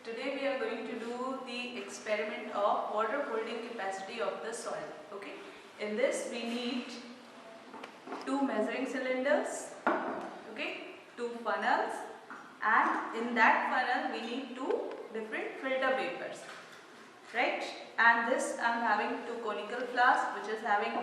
Today we are going to do the experiment of water holding capacity of the soil. Okay. In this we need two measuring cylinders, okay, two funnels, and in that funnel we need two different filter papers, right? And this I am having two conical flasks which is having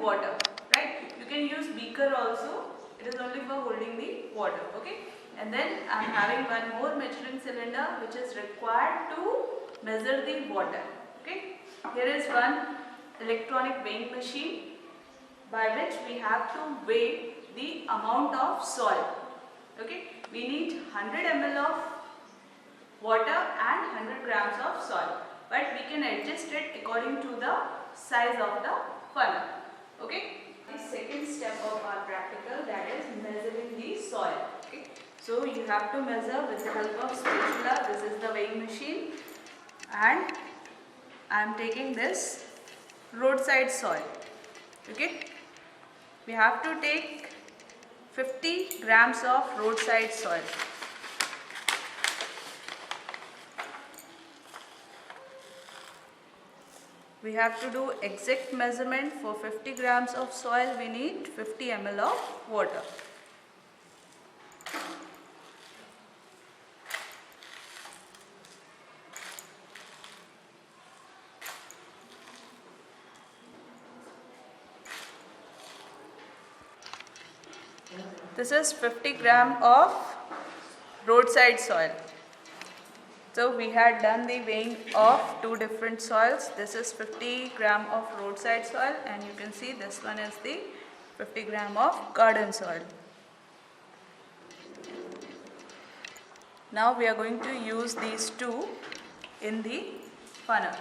water, right? You can use beaker also. It is only for holding the water, okay? And then I am having one more measuring cylinder which is required to measure the water, okay? Here is one electronic weighing machine by which we have to weigh the amount of soil, okay? We need 100 ml of water and 100 grams of soil, but we can adjust it according to the size of the funnel, okay? The second step of our practical, that is measuring the soil, okay? So you have to measure with the help of spatula. This is the weighing machine, and I am taking this roadside soil, okay? We have to take 50 grams of roadside soil. We have to do exact measurement. For 50 grams of soil we need 50 ml of water. This is 50 gram of roadside soil. So we had done the weighing of two different soils. This is 50 gram of roadside soil, and you can see this one is the 50 gram of garden soil. Now we are going to use these two in the funnel.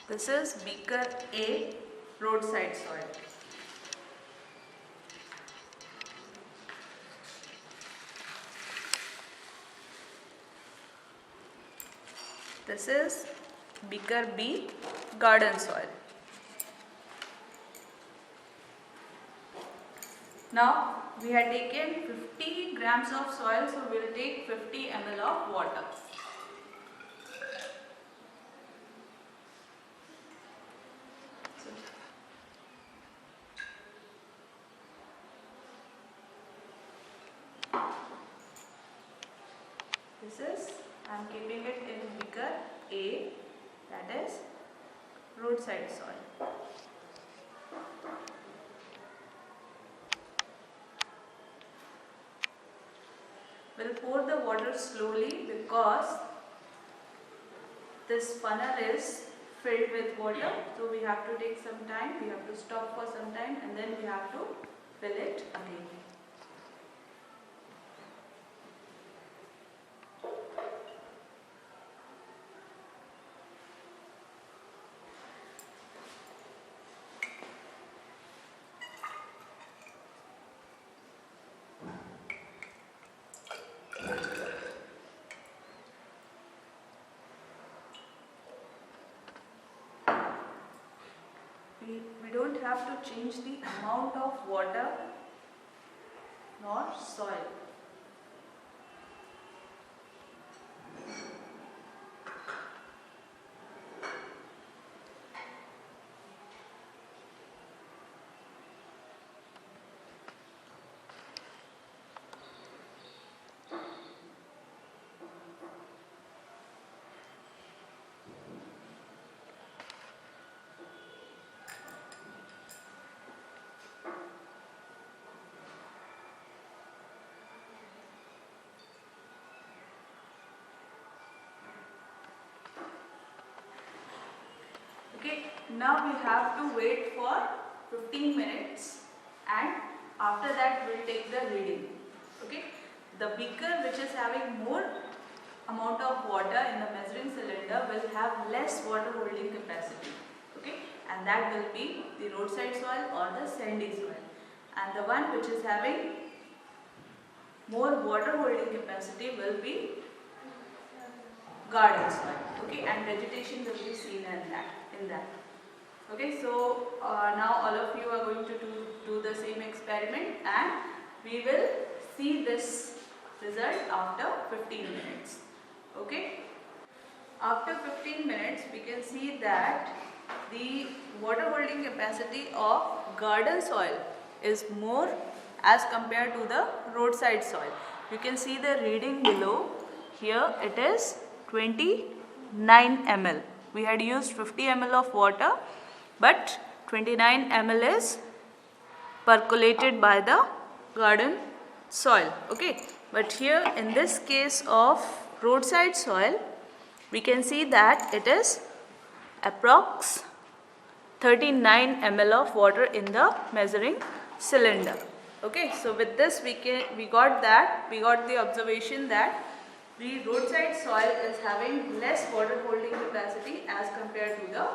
This is beaker A, roadside soil. This is beaker B, garden soil. Now we have taken 50 grams of soil, so we will take 50 ml of water. This is, I am keeping it in beaker A, that is roadside soil. We will pour the water slowly because this funnel is filled with water, so we have to take some time, we have to stop for some time, and then we have to fill it again. We don't have to change the amount of water nor soil. Okay, now we have to wait for 15 minutes, and after that we will take the reading. Okay, the beaker which is having more amount of water in the measuring cylinder will have less water holding capacity. Okay, and that will be the roadside soil or the sandy soil, and the one which is having more water holding capacity will be garden soil. Okay, and vegetation will be seen in that. Okay, so now all of you are going to do the same experiment, and we will see this result after 15 minutes. Okay, after 15 minutes we can see that the water holding capacity of garden soil is more as compared to the roadside soil. You can see the reading below. Here it is 29 ml. We had used 50 ml of water, but 29 ml is percolated by the garden soil. Okay, but here in this case of roadside soil, we can see that it is approx 39 ml of water in the measuring cylinder. Okay, so with this we got the observation that the roadside soil is having less water holding capacity as compared to the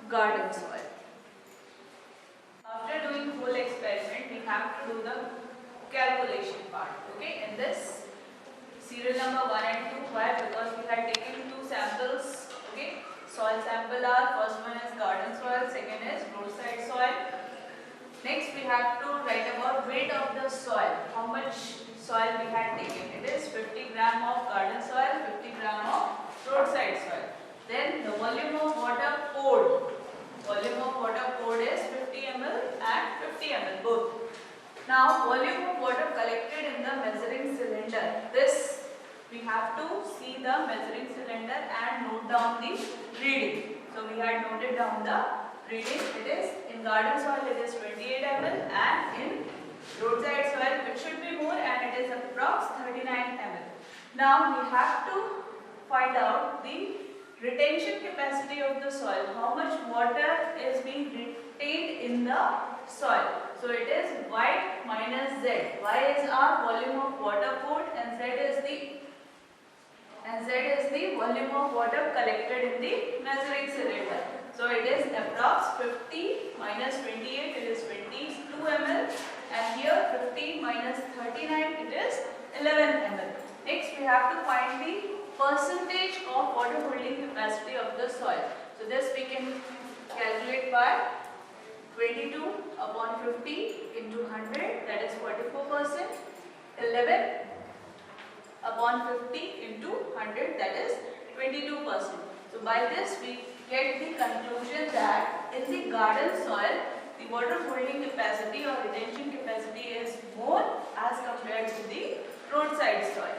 garden soil. After doing whole experiment, we have to do the calculation part. Okay, in this serial number 1 and 2, why? Because we had taken two samples. Okay, soil sample are, first one is garden soil, second is roadside soil. Next we have to write about weight of the soil, how much soil we had taken. It is 50 gram of garden soil, 50 gram of roadside soil. Then the volume of water poured. Volume of water poured is 50 ml and 50 ml both. Now volume of water collected in the measuring cylinder. This we have to see the measuring cylinder and note down the reading. So we had noted down the reading. It is in garden soil it is 28 ml and in roadside soil it should be more, and it is approx 39 ml. Now we have to find out the retention capacity of the soil, how much water is being retained in the soil. So it is Y minus Z. Y is our volume of water poured and Z is the volume of water collected in the measuring cylinder. So it is approx 50 minus 28, it is 22 ml, and here 50 minus 39, it is 11 ml. Next we have to find the percentage of water holding capacity of the soil. So this we can calculate by 22 upon 50 into 100, that is 44%. 11 upon 50 into 100, that is 22%. So by this we get the conclusion that in the garden soil the water holding capacity or retention capacity is more as compared to the roadside soil.